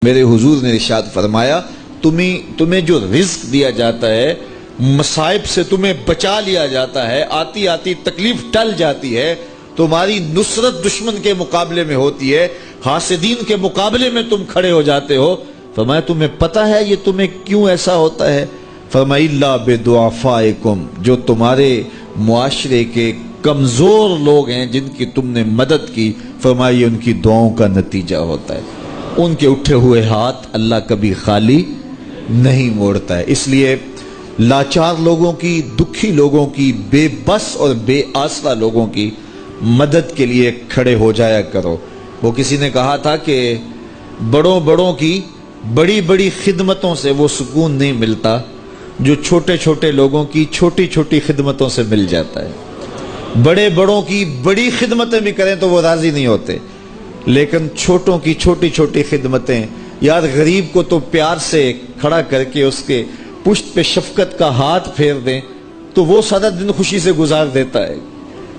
میرے حضور نے ارشاد فرمایا تمہیں جو رزق دیا جاتا ہے، مصائب سے تمہیں بچا لیا جاتا ہے، آتی آتی تکلیف ٹل جاتی ہے، تمہاری نصرت دشمن کے مقابلے میں ہوتی ہے، حاسدین کے مقابلے میں تم کھڑے ہو جاتے ہو۔ فرمایا تمہیں پتہ ہے یہ تمہیں کیوں ایسا ہوتا ہے؟ فرمایا الا بدعفائکم، جو تمہارے معاشرے کے کمزور لوگ ہیں جن کی تم نے مدد کی، فرمایا یہ ان کی دعاؤں کا نتیجہ ہوتا ہے۔ ان کے اٹھے ہوئے ہاتھ اللہ کبھی خالی نہیں موڑتا ہے۔ اس لیے لاچار لوگوں کی، دکھی لوگوں کی، بے بس اور بے آسرا لوگوں کی مدد کے لیے کھڑے ہو جایا کرو۔ وہ کسی نے کہا تھا کہ بڑوں کی بڑی بڑی خدمتوں سے وہ سکون نہیں ملتا جو چھوٹے چھوٹے لوگوں کی چھوٹی چھوٹی خدمتوں سے مل جاتا ہے۔ بڑوں کی بڑی خدمتیں بھی کریں تو وہ راضی نہیں ہوتے، لیکن چھوٹوں کی چھوٹی چھوٹی خدمتیں، یار غریب کو تو پیار سے کھڑا کر کے اس کے پشت پہ شفقت کا ہاتھ پھیر دیں تو وہ سارا دن خوشی سے گزار دیتا ہے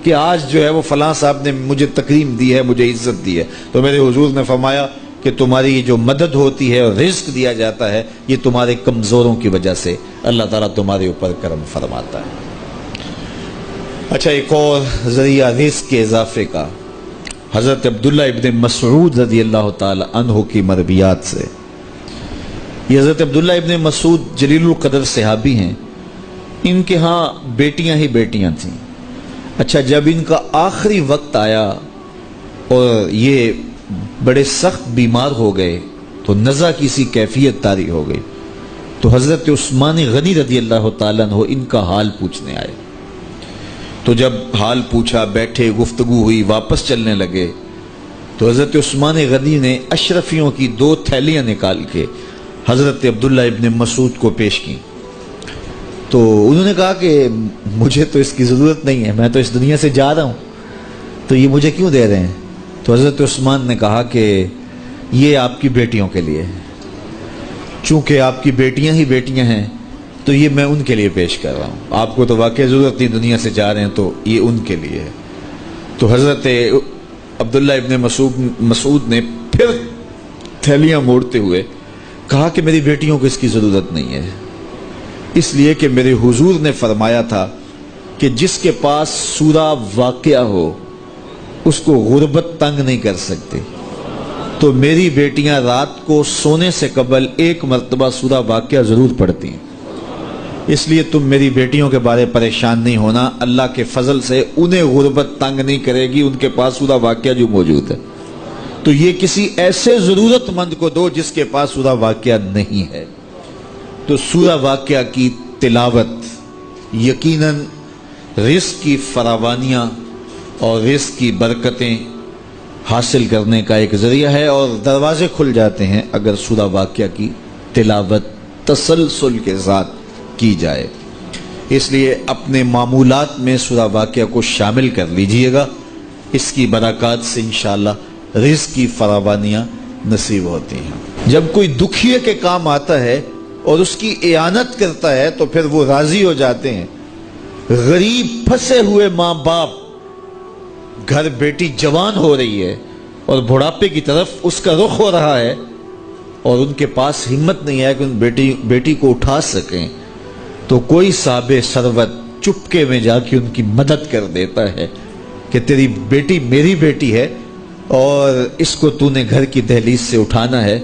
کہ آج جو ہے وہ فلاں صاحب نے مجھے تکریم دی ہے، مجھے عزت دی ہے۔ تو میرے حضور نے فرمایا کہ تمہاری جو مدد ہوتی ہے اور رزق دیا جاتا ہے، یہ تمہارے کمزوروں کی وجہ سے اللہ تعالیٰ تمہارے اوپر کرم فرماتا ہے۔ اچھا، ایک اور ذریعہ رزق کے اضافے کا حضرت عبداللہ ابن مسعود رضی اللہ تعالی عنہ کی مرویات سے۔ یہ حضرت عبداللہ ابن مسعود جلیل القدر صحابی ہیں، ان کے ہاں بیٹیاں ہی بیٹیاں تھیں۔ اچھا، جب ان کا آخری وقت آیا اور یہ بڑے سخت بیمار ہو گئے تو نزع کی سی کیفیت طاری ہو گئی، تو حضرت عثمان غنی رضی اللہ تعالیٰ عنہ ان کا حال پوچھنے آئے۔ تو جب حال پوچھا، بیٹھے، گفتگو ہوئی، واپس چلنے لگے، تو حضرت عثمان غنی نے اشرفیوں کی 2 تھیلیاں نکال کے حضرت عبداللہ ابن مسعود کو پیش کی۔ تو انہوں نے کہا کہ مجھے تو اس کی ضرورت نہیں ہے، میں تو اس دنیا سے جا رہا ہوں، تو یہ مجھے کیوں دے رہے ہیں؟ تو حضرت عثمان نے کہا کہ یہ آپ کی بیٹیوں کے لیے ہے، چونکہ آپ کی بیٹیاں ہی بیٹیاں ہیں تو یہ میں ان کے لیے پیش کر رہا ہوں، آپ کو تو واقعی ضرورت نہیں، دنیا سے جا رہے ہیں تو یہ ان کے لیے ہے۔ تو حضرت عبداللہ ابن مسعود نے پھر تھیلیاں موڑتے ہوئے کہا کہ میری بیٹیوں کو اس کی ضرورت نہیں ہے، اس لیے کہ میرے حضور نے فرمایا تھا کہ جس کے پاس سورہ واقعہ ہو اس کو غربت تنگ نہیں کر سکتی، تو میری بیٹیاں رات کو سونے سے قبل 1 مرتبہ سورہ واقعہ ضرور پڑھتی ہیں، اس لیے تم میری بیٹیوں کے بارے پریشان نہیں ہونا، اللہ کے فضل سے انہیں غربت تنگ نہیں کرے گی، ان کے پاس سورہ واقعہ جو موجود ہے، تو یہ کسی ایسے ضرورت مند کو دو جس کے پاس سورہ واقعہ نہیں ہے۔ تو سورہ واقعہ کی تلاوت یقیناً رزق کی فراوانیاں اور رزق کی برکتیں حاصل کرنے کا ایک ذریعہ ہے، اور دروازے کھل جاتے ہیں اگر سورہ واقعہ کی تلاوت تسلسل کے ساتھ کی جائے۔ اس لیے اپنے معمولات میں سورہ واقعہ کو شامل کر لیجئے گا، اس کی برکات سے انشاءاللہ رزق کی فراوانیاں نصیب ہوتی ہیں۔ جب کوئی دکھیے کے کام آتا ہے اور اس کی اعانت کرتا ہے تو پھر وہ راضی ہو جاتے ہیں۔ غریب پھنسے ہوئے ماں باپ، گھر بیٹی جوان ہو رہی ہے اور بڑھاپے کی طرف اس کا رخ ہو رہا ہے اور ان کے پاس ہمت نہیں ہے کہ ان بیٹی کو اٹھا سکیں، تو کوئی صاحب ثروت چپکے میں جا کے ان کی مدد کر دیتا ہے کہ تیری بیٹی میری بیٹی ہے اور اس کو تو نے گھر کی دہلیز سے اٹھانا ہے،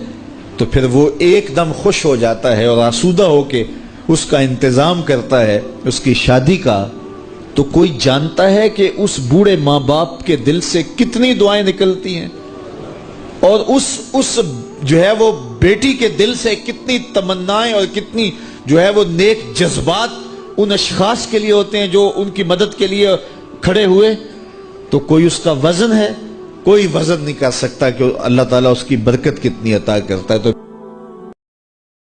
تو پھر وہ ایک دم خوش ہو جاتا ہے اور آسودہ ہو کے اس کا انتظام کرتا ہے اس کی شادی کا۔ تو کوئی جانتا ہے کہ اس بوڑھے ماں باپ کے دل سے کتنی دعائیں نکلتی ہیں اور اس جو ہے وہ بیٹی کے دل سے کتنی تمنائیں اور کتنی جو ہے وہ نیک جذبات ان اشخاص کے لیے ہوتے ہیں جو ان کی مدد کے لیے کھڑے ہوئے۔ تو کوئی اس کا وزن ہے؟ کوئی وزن نہیں کر سکتا کہ اللہ تعالیٰ اس کی برکت کتنی عطا کرتا ہے۔ تو